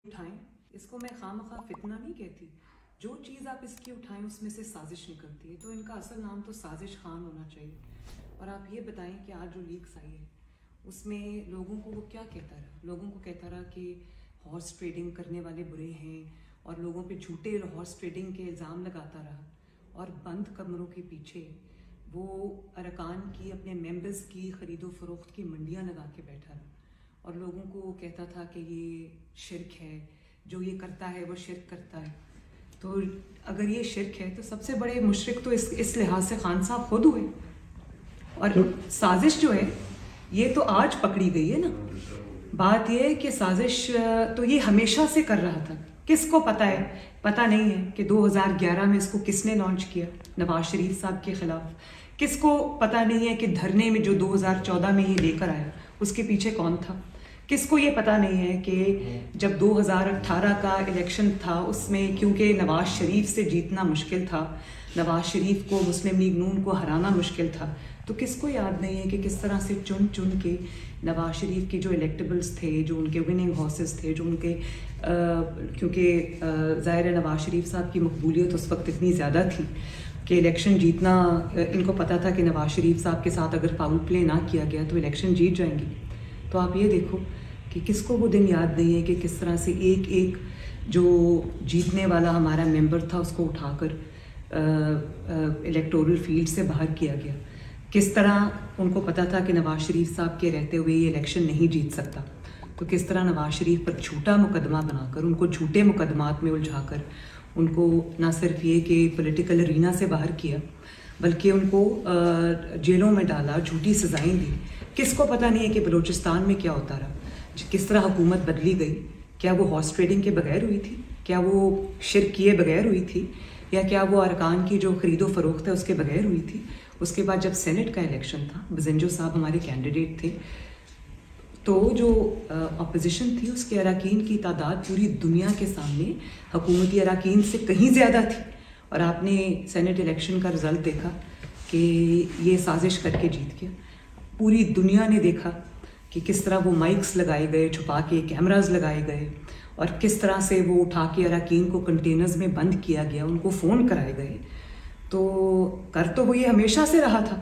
اٹھائیں اس کو میں خواہ فتنہ نہیں کہتی، جو چیز آپ اس کی اٹھائیں اس میں سے سازش نکلتی ہے، تو ان کا اصل نام تو سازش خان ہونا چاہیے۔ اور آپ یہ بتائیں کہ آج جو لیکس آئی ہے اس میں لوگوں کو وہ کیا کہتا رہا؟ لوگوں کو کہتا رہا کہ ہارس ٹریڈنگ کرنے والے برے ہیں، اور لوگوں پہ جھوٹے ہارس ٹریڈنگ کے الزام لگاتا رہا، اور بند کمروں کے پیچھے وہ ارکان کی اپنے ممبرز کی خرید و فروخت کی منڈیاں لگا کے بیٹھا رہا، اور لوگوں کو کہتا تھا کہ یہ شرک ہے، جو یہ کرتا ہے وہ شرک کرتا ہے۔ تو اگر یہ شرک ہے تو سب سے بڑے مشرک تو اس لحاظ سے خان صاحب خود ہوئے، اور سازش جو ہے یہ تو آج پکڑی گئی ہے نا۔ بات یہ ہے کہ سازش تو یہ ہمیشہ سے کر رہا تھا، کس کو پتہ ہے؟ پتہ نہیں ہے کہ 2011 میں اس کو کس نے لانچ کیا نواز شریف صاحب کے خلاف، کس کو پتہ نہیں ہے کہ دھرنے میں جو 2014 میں یہ لے کر آیا اس کے پیچھے کون تھا، کس کو یہ پتہ نہیں ہے کہ جب 2018 کا الیکشن تھا اس میں کیونکہ نواز شریف سے جیتنا مشکل تھا، نواز شریف کو مسلم لیگ نون کو ہرانا مشکل تھا، تو کس کو یاد نہیں ہے کہ کس طرح سے چن چن کے نواز شریف کے جو الیکٹیبلز تھے، جو ان کے وننگ ہارسز تھے، جو ان کے کیونکہ ظاہر نواز شریف صاحب کی مقبولیت اس وقت اتنی زیادہ تھی کہ الیکشن جیتنا، ان کو پتہ تھا کہ نواز شریف صاحب کے ساتھ اگر فاؤل پلے نہ کیا گیا تو الیکشن جیت جائیں گے۔ تو آپ یہ دیکھو کہ کس کو وہ دن یاد نہیں ہے کہ کس طرح سے ایک ایک جو جیتنے والا ہمارا ممبر تھا اس کو اٹھا کر الیکٹورل فیلڈ سے باہر کیا گیا، کس طرح ان کو پتہ تھا کہ نواز شریف صاحب کے رہتے ہوئے یہ الیکشن نہیں جیت سکتا، تو کس طرح نواز شریف پر جھوٹا مقدمہ بنا کر، ان کو جھوٹے مقدمات میں الجھا کر، ان کو نہ صرف یہ کہ پولیٹیکل ارینا سے باہر کیا بلکہ ان کو جیلوں میں ڈالا، جھوٹی سزائیں دی۔ کس کو پتہ نہیں ہے کہ بلوچستان میں کیا ہوتا رہا، کس طرح حکومت بدلی گئی، کیا وہ ہارس ٹریڈنگ کے بغیر ہوئی تھی، کیا وہ شرک کیے بغیر ہوئی تھی، یا کیا وہ ارکان کی جو خرید و فروخت ہے اس کے بغیر ہوئی تھی۔ اس کے بعد جب سینٹ کا الیکشن تھا، بزنجو صاحب ہمارے کینڈیڈیٹ تھے، تو جو اپوزیشن تھی اس کے اراکین کی تعداد پوری دنیا کے سامنے حکومتی اراکین سے کہیں زیادہ تھی، اور آپ نے سینٹ الیکشن کا رزلٹ دیکھا کہ یہ سازش کر کے جیت گیا۔ پوری دنیا نے دیکھا کہ کس طرح وہ مائکس لگائے گئے، چھپا کے کیمراز لگائے گئے، اور کس طرح سے وہ اٹھا کے اراکین کو کنٹینرز میں بند کیا گیا، ان کو فون کرائے گئے۔ تو کر تو وہ یہ ہمیشہ سے رہا تھا،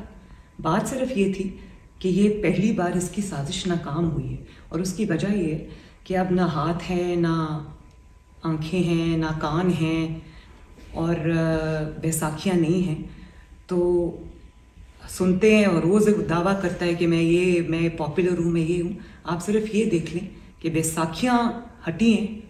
بات صرف یہ تھی کہ یہ پہلی بار اس کی سازش ناکام ہوئی ہے، اور اس کی وجہ یہ ہے کہ اب نہ ہاتھ ہیں، نہ آنکھیں ہیں، نہ کان ہیں، اور بیساکھیاں نہیں ہیں، تو سنتے ہیں اور روز دعویٰ کرتا ہے کہ میں پاپولر ہوں، میں یہ ہوں۔ آپ صرف یہ دیکھ لیں کہ بیساکھیاں ہٹی ہیں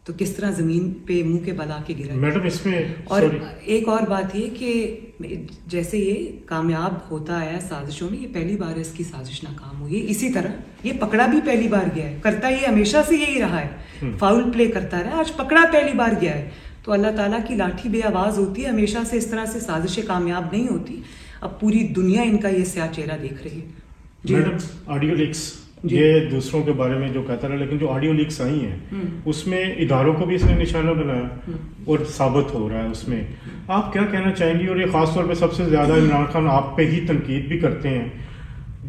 تو کس طرح زمین پہ منہ کے بل آ کے گرا۔ میڈم اس میں اور ایک اور بات یہ کہ جیسے یہ کامیاب ہوتا ہے سازشوں میں، یہ پہلی بار اس کی سازش ناکام ہوئی ہے۔ اسی طرح یہ پکڑا بھی پہلی بار گیا ہے، کرتا یہ ہمیشہ سے یہی رہا ہے، فاؤل پلے کرتا رہا، آج پکڑا پہلی بار گیا ہے۔ تو اللہ تعالیٰ کی لاٹھی بے آواز ہوتی ہے، ہمیشہ سے اس طرح سے سازشیں کامیاب نہیں ہوتی۔ اب پوری دنیا ان کا یہ سیاہ چہرہ دیکھ رہی ہے۔ میڈم آڈیو لیکس یہ دوسروں کے بارے میں جو کہتا رہا، لیکن جو آڈیو لیکس آئی ہیں اس میں اداروں کو بھی اس نے نشانہ بنایا اور ثابت ہو رہا ہے۔ اس میں آپ کیا کہنا چاہیں گی؟ اور یہ خاص طور پہ سب سے زیادہ عمران خان آپ پہ ہی تنقید بھی کرتے ہیں،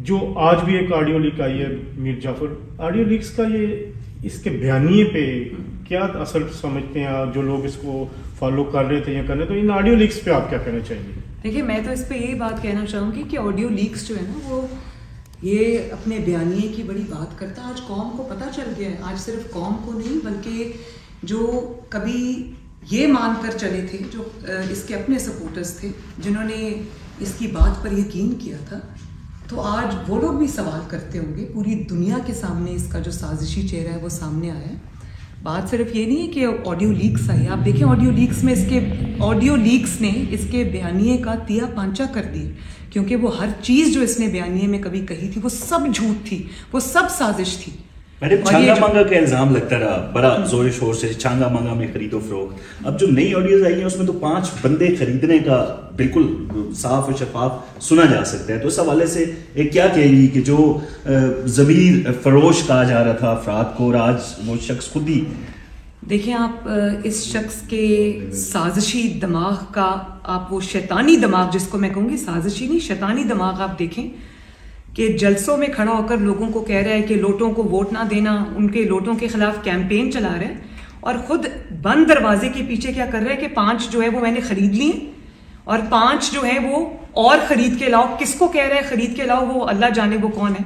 جو آج بھی ایک آڈیو لیک آئی ہے میر جعفر، آڈیو لیکس کا یہ اس کے بیانیے پہ کیا اثر سمجھتے ہیں جو لوگ اس کو فالو کر رہے تھے یا کر رہے تھے؟ ان آڈیو لیکس پہ آپ کیا کہنا چاہیں گے؟ دیکھیے میں تو اس پہ یہی بات کہنا چاہوں گی کہ آڈیو لیکس جو ہے نا وہ یہ اپنے بیانیے کی بڑی بات کرتا ہے۔ آج قوم کو پتہ چل گیا ہے، آج صرف قوم کو نہیں بلکہ جو کبھی یہ مان کر چلے تھے، جو اس کے اپنے سپورٹرز تھے جنہوں نے اس کی بات پر یقین کیا تھا، تو آج وہ لوگ بھی سوال کرتے ہوں گے۔ پوری دنیا کے سامنے اس کا جو سازشی چہرہ ہے وہ سامنے آیا ہے۔ بات صرف یہ نہیں ہے کہ آڈیو لیکس آئی، آپ دیکھیں آڈیو لیکس میں آڈیو لیکس نے اس کے بیانیے کا تیا پانچا کر دیا، کیونکہ وہ ہر چیز جو اس نے بیانیے میں کبھی کہی تھی وہ سب جھوٹ تھی، وہ سب سازش تھی۔ میڈم چھانگا مانگا کا الزام لگتا رہا بڑا زور شور سے، چھانگا مانگا میں خرید و فروخت۔ اب جو نئی آڈیوز آئی ہیں اس میں تو 5 بندے خریدنے کا بالکل صاف و شفاف سنا جا سکتا ہے، تو اس حوالے سے ایک کیا کہیں گی کہ جو ضمیر فروش کہا جا رہا تھا افراد کو، اور آج وہ شخص خود ہی؟ دیکھیں آپ اس شخص کے سازشی دماغ کا، آپ وہ شیطانی دماغ جس کو میں کہوں گی، سازشی نہیں شیطانی دماغ، آپ دیکھیں کہ جلسوں میں کھڑا ہو کر لوگوں کو کہہ رہا ہے کہ لوٹوں کو ووٹ نہ دینا، ان کے لوٹوں کے خلاف کیمپین چلا رہا ہے، اور خود بند دروازے کے پیچھے کیا کر رہے ہیں کہ 5 جو ہے وہ میں نے خرید لیے اور 5 جو ہے وہ اور خرید کے لاؤ. کس کو کہہ رہے ہیں خرید کے لاؤ؟ وہ اللہ جانے وہ کون ہے,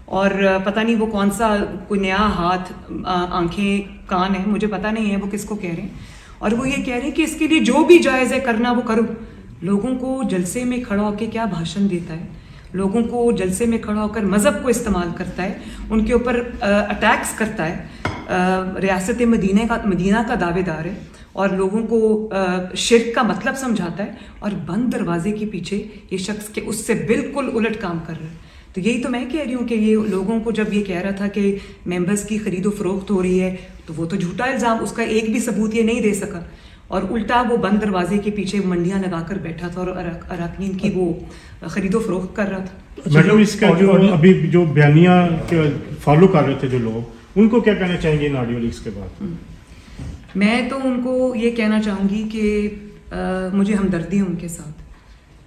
اور پتہ نہیں وہ کون سا کوئی نیا ہاتھ آنکھیں کان ہے, مجھے پتہ نہیں ہے وہ کس کو کہہ رہے ہیں. اور وہ یہ کہہ رہے ہیں کہ اس کے لیے جو بھی جائز ہے کرنا وہ کرو. لوگوں کو جلسے میں کھڑا ہو کے کیا بھاشن دیتا ہے, لوگوں کو جلسے میں کھڑا ہو کر مذہب کو استعمال کرتا ہے, ان کے اوپر اٹیکس کرتا ہے, ریاست مدینہ کا دعوے دار ہے اور لوگوں کو شرک کا مطلب سمجھاتا ہے, اور بند دروازے کے پیچھے یہ شخص کے اس سے بالکل الٹ کام کر رہا ہے. تو یہی تو میں کہہ رہی ہوں کہ یہ لوگوں کو جب یہ کہہ رہا تھا کہ ممبرز کی خرید و فروخت ہو رہی ہے تو وہ تو جھوٹا الزام, اس کا ایک بھی ثبوت یہ نہیں دے سکا, اور الٹا وہ بند دروازے کے پیچھے منڈیاں لگا کر بیٹھا تھا اور اراکین کی وہ خرید و فروخت کر رہا تھا. میڈم اس کا جو ابھی جو بیانیہ فالو کر رہے تھے جو لوگ, ان کو کیا کہنا چاہیں گے ان آڈیو لیکس کے بعد؟ میں تو ان کو یہ کہنا چاہوں گی کہ مجھے ہمدردی ہے ان کے ساتھ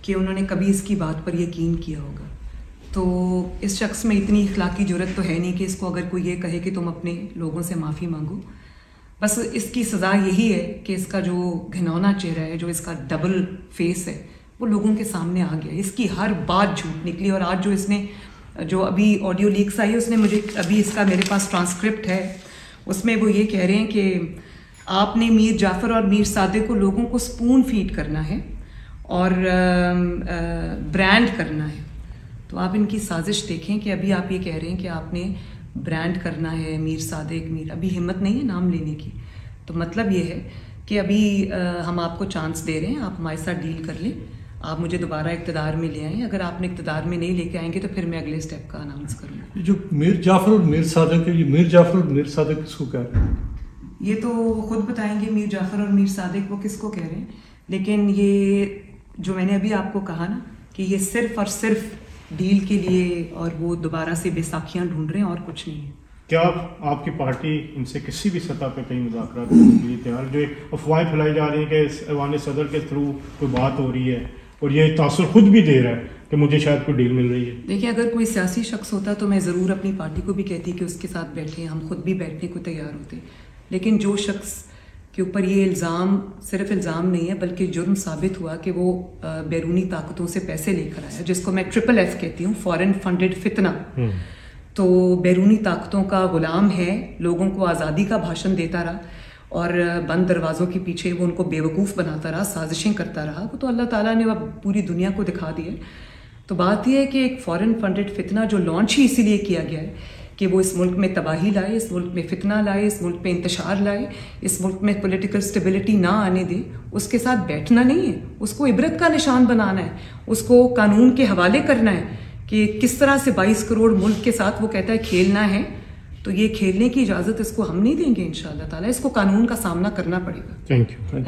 کہ انہوں نے کبھی اس کی بات پر یقین کیا ہوگا. تو اس شخص میں اتنی اخلاقی جرت تو ہے نہیں کہ اس کو اگر کوئی یہ کہے کہ تم اپنے لوگوں سے معافی مانگو. بس اس کی سزا یہی ہے کہ اس کا جو گھنونا چہرہ ہے, جو اس کا ڈبل فیس ہے, وہ لوگوں کے سامنے آ گیا. اس کی ہر بات جھوٹ نکلی, اور آج جو اس نے جو ابھی آڈیو لیکس آئی ہے اس نے مجھے ابھی اس کا میرے پاس ٹرانسکرپٹ ہے, اس میں وہ یہ کہہ رہے ہیں کہ آپ نے میر جعفر اور میر صادق کو لوگوں کو سپون فیڈ کرنا ہے اور برانڈ کرنا ہے. تو آپ ان کی سازش دیکھیں کہ ابھی آپ یہ کہہ رہے ہیں کہ آپ نے برانڈ کرنا ہے میر صادق میر, ابھی ہمت نہیں ہے نام لینے کی. تو مطلب یہ ہے کہ ابھی ہم آپ کو چانس دے رہے ہیں, آپ ہمارے ساتھ ڈیل کر لیں, آپ مجھے دوبارہ اقتدار میں لے آئیں. اگر آپ نے اقتدار میں نہیں لے کے آئیں گے تو پھر میں اگلے اسٹیپ کا اناؤنس کروں گا. جو میر جعفر اور میر صادق ہے, یہ میر جعفر اور میر صادق کس کو کہہ رہے ہیں؟ یہ تو خود بتائیں گے میر جعفر اور میر صادق وہ کس کو کہہ رہے ہیں. لیکن یہ جو میں نے ابھی آپ کو کہا نا کہ یہ صرف اور صرف ڈیل کے لیے اور وہ دوبارہ سے بیساکھیاں ڈھونڈ رہے ہیں اور کچھ نہیں ہے. کیا آپ کی پارٹی ان سے کسی بھی سطح پہ کہیں مذاکرات کرنے کے لیے تیار؟ جو افواہیں پھیلائی جا رہی ہیں کہ ایوان صدر کے تھرو کوئی بات ہو رہی ہے, اور یہ تاثر خود بھی دے رہا ہے کہ مجھے شاید کوئی ڈیل مل رہی ہے. دیکھیں, اگر کوئی سیاسی شخص ہوتا تو میں ضرور اپنی پارٹی کو بھی کہتی کہ اس کے ساتھ بیٹھیں, ہم خود بھی بیٹھنے کو تیار ہوتے. لیکن جو شخص کے اوپر یہ الزام صرف الزام نہیں ہے بلکہ جرم ثابت ہوا کہ وہ بیرونی طاقتوں سے پیسے لے کر آیا, جس کو میں FFF کہتی ہوں, فورن فنڈڈ فتنہ. تو بیرونی طاقتوں کا غلام ہے, لوگوں کو آزادی کا بھاشن دیتا رہا اور بند دروازوں کے پیچھے وہ ان کو بیوقوف بناتا رہا, سازشیں کرتا رہا. وہ تو اللہ تعالیٰ نے اب پوری دنیا کو دکھا دیا. تو بات یہ ہے کہ ایک فورن فنڈڈ فتنہ جو لانچ ہی اسی لیے کیا گیا ہے کہ وہ اس ملک میں تباہی لائے, اس ملک میں فتنہ لائے, اس ملک میں انتشار لائے, اس ملک میں پولیٹیکل سٹیبلٹی نہ آنے دے. اس کے ساتھ بیٹھنا نہیں ہے, اس کو عبرت کا نشان بنانا ہے, اس کو قانون کے حوالے کرنا ہے کہ کس طرح سے 22 کروڑ ملک کے ساتھ وہ کہتا ہے کھیلنا ہے. تو یہ کھیلنے کی اجازت اس کو ہم نہیں دیں گے انشاءاللہ تعالیٰ, اس کو قانون کا سامنا کرنا پڑے گا. Thank you.